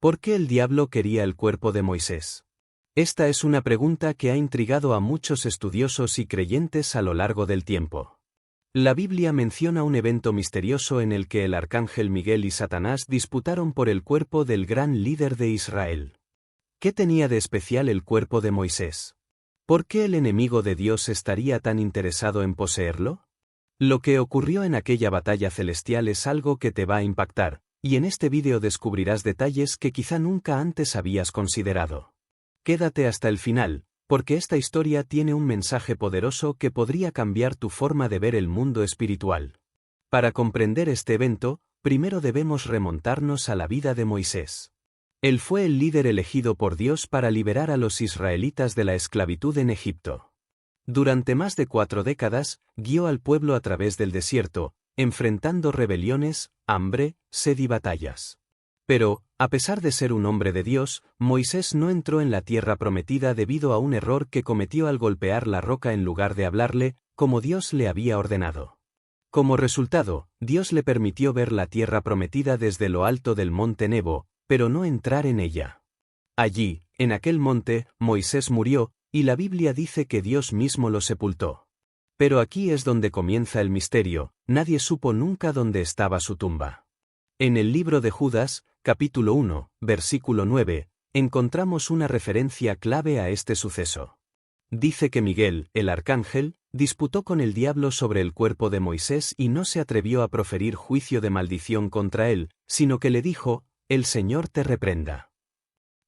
¿Por qué el diablo quería el cuerpo de Moisés? Esta es una pregunta que ha intrigado a muchos estudiosos y creyentes a lo largo del tiempo. La Biblia menciona un evento misterioso en el que el arcángel Miguel y Satanás disputaron por el cuerpo del gran líder de Israel. ¿Qué tenía de especial el cuerpo de Moisés? ¿Por qué el enemigo de Dios estaría tan interesado en poseerlo? Lo que ocurrió en aquella batalla celestial es algo que te va a impactar, y en este vídeo descubrirás detalles que quizá nunca antes habías considerado. Quédate hasta el final, porque esta historia tiene un mensaje poderoso que podría cambiar tu forma de ver el mundo espiritual. Para comprender este evento, primero debemos remontarnos a la vida de Moisés. Él fue el líder elegido por Dios para liberar a los israelitas de la esclavitud en Egipto. Durante más de 4 décadas, guió al pueblo a través del desierto, enfrentando rebeliones, hambre, sed y batallas. Pero, a pesar de ser un hombre de Dios, Moisés no entró en la tierra prometida debido a un error que cometió al golpear la roca en lugar de hablarle, como Dios le había ordenado. Como resultado, Dios le permitió ver la tierra prometida desde lo alto del monte Nebo, pero no entrar en ella. Allí, en aquel monte, Moisés murió, y la Biblia dice que Dios mismo lo sepultó. Pero aquí es donde comienza el misterio, nadie supo nunca dónde estaba su tumba. En el libro de Judas, capítulo 1, versículo 9, encontramos una referencia clave a este suceso. Dice que Miguel, el arcángel, disputó con el diablo sobre el cuerpo de Moisés y no se atrevió a proferir juicio de maldición contra él, sino que le dijo, «El Señor te reprenda».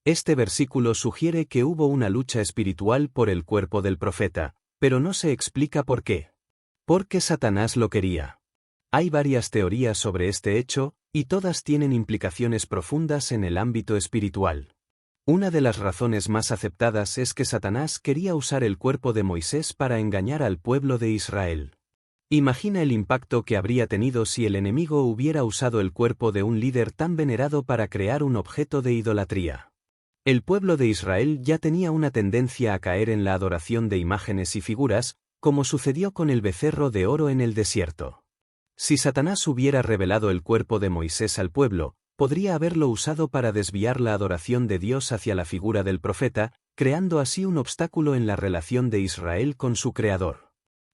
Este versículo sugiere que hubo una lucha espiritual por el cuerpo del profeta, pero no se explica por qué. ¿Por qué Satanás lo quería? Hay varias teorías sobre este hecho, y todas tienen implicaciones profundas en el ámbito espiritual. Una de las razones más aceptadas es que Satanás quería usar el cuerpo de Moisés para engañar al pueblo de Israel. Imagina el impacto que habría tenido si el enemigo hubiera usado el cuerpo de un líder tan venerado para crear un objeto de idolatría. El pueblo de Israel ya tenía una tendencia a caer en la adoración de imágenes y figuras, como sucedió con el becerro de oro en el desierto. Si Satanás hubiera revelado el cuerpo de Moisés al pueblo, podría haberlo usado para desviar la adoración de Dios hacia la figura del profeta, creando así un obstáculo en la relación de Israel con su Creador.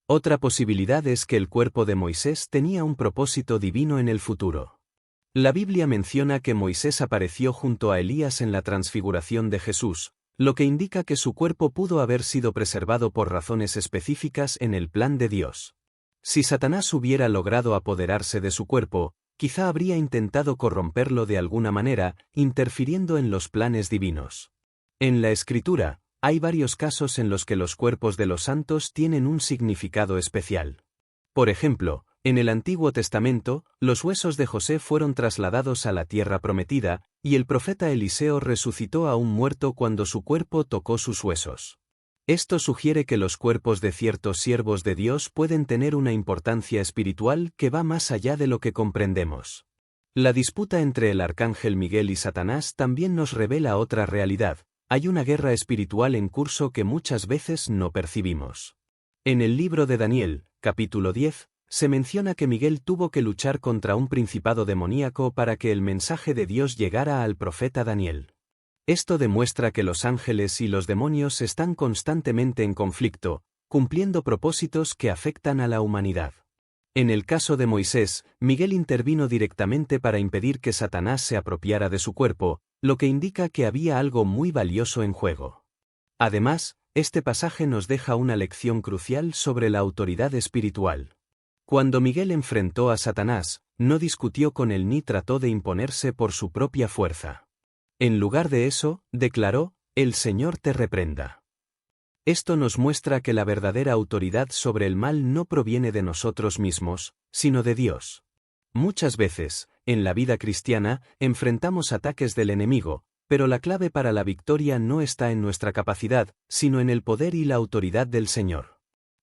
Otra posibilidad es que el cuerpo de Moisés tenía un propósito divino en el futuro. La Biblia menciona que Moisés apareció junto a Elías en la transfiguración de Jesús, lo que indica que su cuerpo pudo haber sido preservado por razones específicas en el plan de Dios. Si Satanás hubiera logrado apoderarse de su cuerpo, quizá habría intentado corromperlo de alguna manera, interfiriendo en los planes divinos. En la Escritura, hay varios casos en los que los cuerpos de los santos tienen un significado especial. Por ejemplo, en el Antiguo Testamento, los huesos de José fueron trasladados a la tierra prometida, y el profeta Eliseo resucitó a un muerto cuando su cuerpo tocó sus huesos. Esto sugiere que los cuerpos de ciertos siervos de Dios pueden tener una importancia espiritual que va más allá de lo que comprendemos. La disputa entre el arcángel Miguel y Satanás también nos revela otra realidad. Hay una guerra espiritual en curso que muchas veces no percibimos. En el libro de Daniel, capítulo 10, se menciona que Miguel tuvo que luchar contra un principado demoníaco para que el mensaje de Dios llegara al profeta Daniel. Esto demuestra que los ángeles y los demonios están constantemente en conflicto, cumpliendo propósitos que afectan a la humanidad. En el caso de Moisés, Miguel intervino directamente para impedir que Satanás se apropiara de su cuerpo, lo que indica que había algo muy valioso en juego. Además, este pasaje nos deja una lección crucial sobre la autoridad espiritual. Cuando Miguel enfrentó a Satanás, no discutió con él ni trató de imponerse por su propia fuerza. En lugar de eso, declaró, «El Señor te reprenda». Esto nos muestra que la verdadera autoridad sobre el mal no proviene de nosotros mismos, sino de Dios. Muchas veces, en la vida cristiana, enfrentamos ataques del enemigo, pero la clave para la victoria no está en nuestra capacidad, sino en el poder y la autoridad del Señor.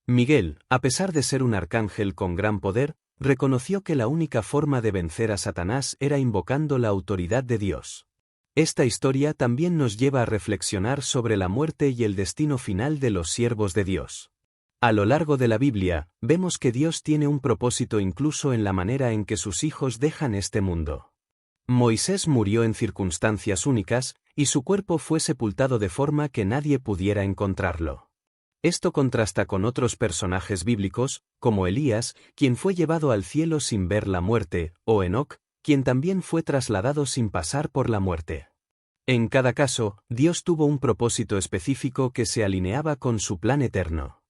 Miguel, a pesar de ser un arcángel con gran poder, reconoció que la única forma de vencer a Satanás era invocando la autoridad de Dios. Esta historia también nos lleva a reflexionar sobre la muerte y el destino final de los siervos de Dios. A lo largo de la Biblia, vemos que Dios tiene un propósito incluso en la manera en que sus hijos dejan este mundo. Moisés murió en circunstancias únicas, y su cuerpo fue sepultado de forma que nadie pudiera encontrarlo. Esto contrasta con otros personajes bíblicos, como Elías, quien fue llevado al cielo sin ver la muerte, o Enoc, quien también fue trasladado sin pasar por la muerte. En cada caso, Dios tuvo un propósito específico que se alineaba con su plan eterno.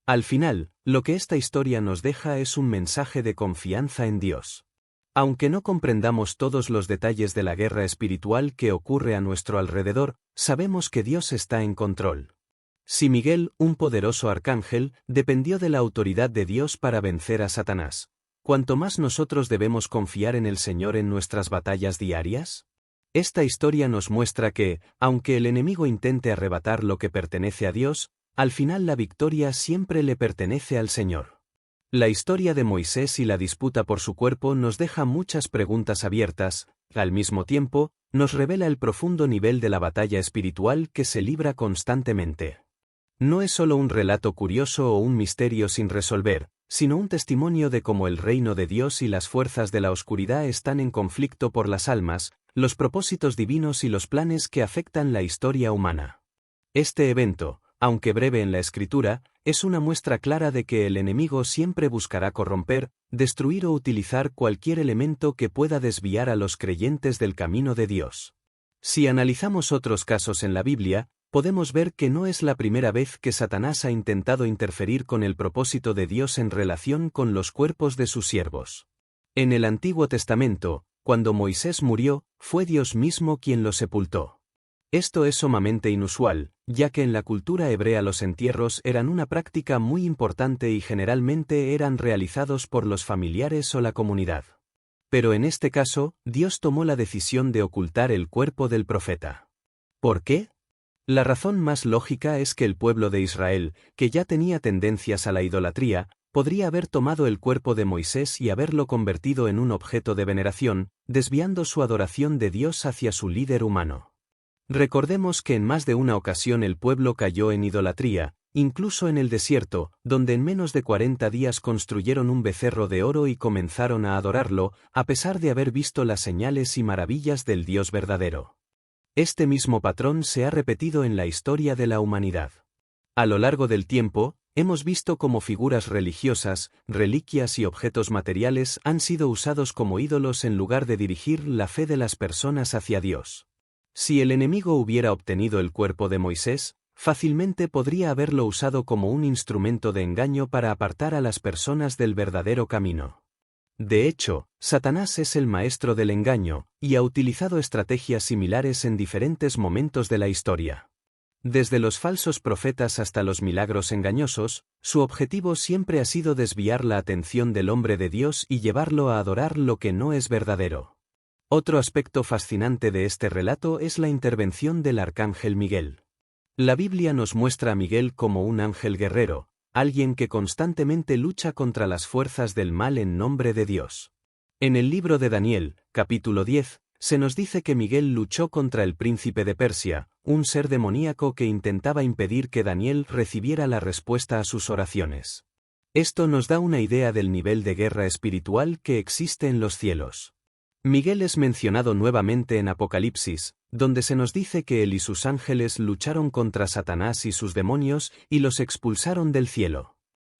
Al final, lo que esta historia nos deja es un mensaje de confianza en Dios. Aunque no comprendamos todos los detalles de la guerra espiritual que ocurre a nuestro alrededor, sabemos que Dios está en control. Si Miguel, un poderoso arcángel, dependió de la autoridad de Dios para vencer a Satanás, ¿cuánto más nosotros debemos confiar en el Señor en nuestras batallas diarias? Esta historia nos muestra que, aunque el enemigo intente arrebatar lo que pertenece a Dios, al final la victoria siempre le pertenece al Señor. La historia de Moisés y la disputa por su cuerpo nos deja muchas preguntas abiertas, al mismo tiempo, nos revela el profundo nivel de la batalla espiritual que se libra constantemente. No es solo un relato curioso o un misterio sin resolver, sino un testimonio de cómo el reino de Dios y las fuerzas de la oscuridad están en conflicto por las almas, los propósitos divinos y los planes que afectan la historia humana. Este evento, aunque breve en la Escritura, es una muestra clara de que el enemigo siempre buscará corromper, destruir o utilizar cualquier elemento que pueda desviar a los creyentes del camino de Dios. Si analizamos otros casos en la Biblia, podemos ver que no es la primera vez que Satanás ha intentado interferir con el propósito de Dios en relación con los cuerpos de sus siervos. En el Antiguo Testamento, cuando Moisés murió, fue Dios mismo quien lo sepultó. Esto es sumamente inusual, ya que en la cultura hebrea los entierros eran una práctica muy importante y generalmente eran realizados por los familiares o la comunidad. Pero en este caso, Dios tomó la decisión de ocultar el cuerpo del profeta. ¿Por qué? La razón más lógica es que el pueblo de Israel, que ya tenía tendencias a la idolatría, podría haber tomado el cuerpo de Moisés y haberlo convertido en un objeto de veneración, desviando su adoración de Dios hacia su líder humano. Recordemos que en más de una ocasión el pueblo cayó en idolatría, incluso en el desierto, donde en menos de 40 días construyeron un becerro de oro y comenzaron a adorarlo, a pesar de haber visto las señales y maravillas del Dios verdadero. Este mismo patrón se ha repetido en la historia de la humanidad. A lo largo del tiempo, hemos visto cómo figuras religiosas, reliquias y objetos materiales han sido usados como ídolos en lugar de dirigir la fe de las personas hacia Dios. Si el enemigo hubiera obtenido el cuerpo de Moisés, fácilmente podría haberlo usado como un instrumento de engaño para apartar a las personas del verdadero camino. De hecho, Satanás es el maestro del engaño, y ha utilizado estrategias similares en diferentes momentos de la historia. Desde los falsos profetas hasta los milagros engañosos, su objetivo siempre ha sido desviar la atención del hombre de Dios y llevarlo a adorar lo que no es verdadero. Otro aspecto fascinante de este relato es la intervención del arcángel Miguel. La Biblia nos muestra a Miguel como un ángel guerrero, alguien que constantemente lucha contra las fuerzas del mal en nombre de Dios. En el libro de Daniel, capítulo 10, se nos dice que Miguel luchó contra el príncipe de Persia, un ser demoníaco que intentaba impedir que Daniel recibiera la respuesta a sus oraciones. Esto nos da una idea del nivel de guerra espiritual que existe en los cielos. Miguel es mencionado nuevamente en Apocalipsis, donde se nos dice que él y sus ángeles lucharon contra Satanás y sus demonios y los expulsaron del cielo.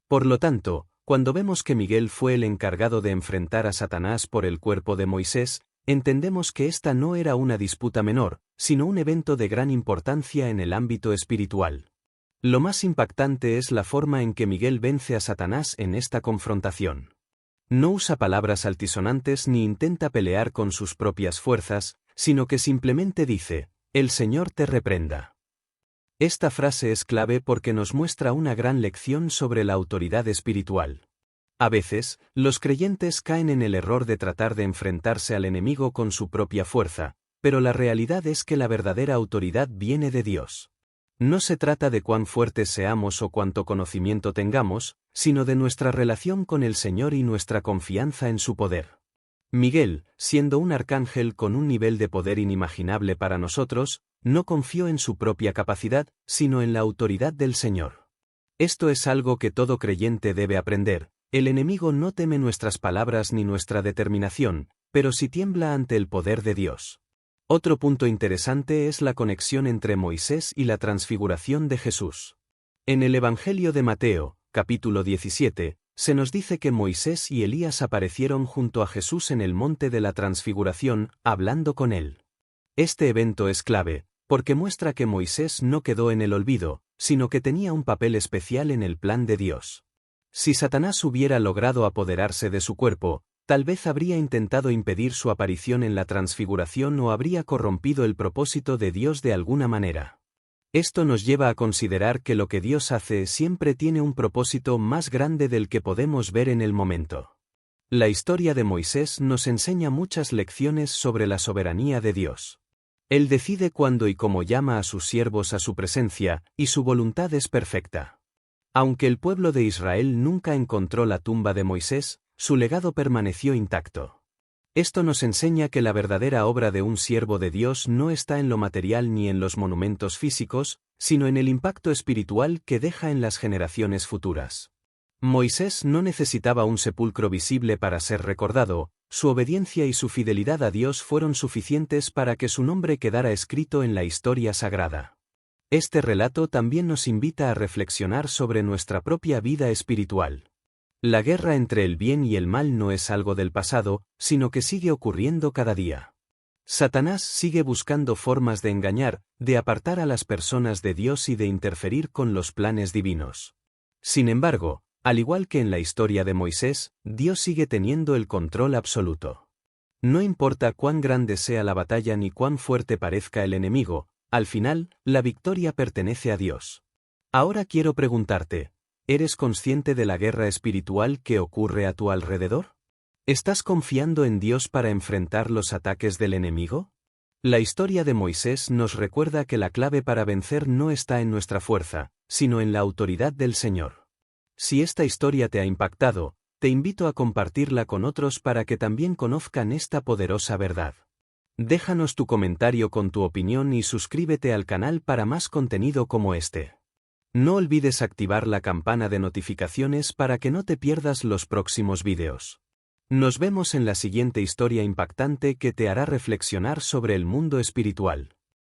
Por lo tanto, cuando vemos que Miguel fue el encargado de enfrentar a Satanás por el cuerpo de Moisés, entendemos que esta no era una disputa menor, sino un evento de gran importancia en el ámbito espiritual. Lo más impactante es la forma en que Miguel vence a Satanás en esta confrontación. No usa palabras altisonantes ni intenta pelear con sus propias fuerzas, sino que simplemente dice, «El Señor te reprenda». Esta frase es clave porque nos muestra una gran lección sobre la autoridad espiritual. A veces, los creyentes caen en el error de tratar de enfrentarse al enemigo con su propia fuerza, pero la realidad es que la verdadera autoridad viene de Dios. No se trata de cuán fuertes seamos o cuánto conocimiento tengamos, sino de nuestra relación con el Señor y nuestra confianza en su poder. Miguel, siendo un arcángel con un nivel de poder inimaginable para nosotros, no confió en su propia capacidad, sino en la autoridad del Señor. Esto es algo que todo creyente debe aprender. El enemigo no teme nuestras palabras ni nuestra determinación, pero sí tiembla ante el poder de Dios. Otro punto interesante es la conexión entre Moisés y la transfiguración de Jesús. En el Evangelio de Mateo, capítulo 17, se nos dice que Moisés y Elías aparecieron junto a Jesús en el monte de la transfiguración, hablando con él. Este evento es clave, porque muestra que Moisés no quedó en el olvido, sino que tenía un papel especial en el plan de Dios. Si Satanás hubiera logrado apoderarse de su cuerpo, tal vez habría intentado impedir su aparición en la transfiguración o habría corrompido el propósito de Dios de alguna manera. Esto nos lleva a considerar que lo que Dios hace siempre tiene un propósito más grande del que podemos ver en el momento. La historia de Moisés nos enseña muchas lecciones sobre la soberanía de Dios. Él decide cuándo y cómo llama a sus siervos a su presencia, y su voluntad es perfecta. Aunque el pueblo de Israel nunca encontró la tumba de Moisés, su legado permaneció intacto. Esto nos enseña que la verdadera obra de un siervo de Dios no está en lo material ni en los monumentos físicos, sino en el impacto espiritual que deja en las generaciones futuras. Moisés no necesitaba un sepulcro visible para ser recordado, su obediencia y su fidelidad a Dios fueron suficientes para que su nombre quedara escrito en la historia sagrada. Este relato también nos invita a reflexionar sobre nuestra propia vida espiritual. La guerra entre el bien y el mal no es algo del pasado, sino que sigue ocurriendo cada día. Satanás sigue buscando formas de engañar, de apartar a las personas de Dios y de interferir con los planes divinos. Sin embargo, al igual que en la historia de Moisés, Dios sigue teniendo el control absoluto. No importa cuán grande sea la batalla ni cuán fuerte parezca el enemigo, al final, la victoria pertenece a Dios. Ahora quiero preguntarte, ¿eres consciente de la guerra espiritual que ocurre a tu alrededor? ¿Estás confiando en Dios para enfrentar los ataques del enemigo? La historia de Moisés nos recuerda que la clave para vencer no está en nuestra fuerza, sino en la autoridad del Señor. Si esta historia te ha impactado, te invito a compartirla con otros para que también conozcan esta poderosa verdad. Déjanos tu comentario con tu opinión y suscríbete al canal para más contenido como este. No olvides activar la campana de notificaciones para que no te pierdas los próximos vídeos. Nos vemos en la siguiente historia impactante que te hará reflexionar sobre el mundo espiritual.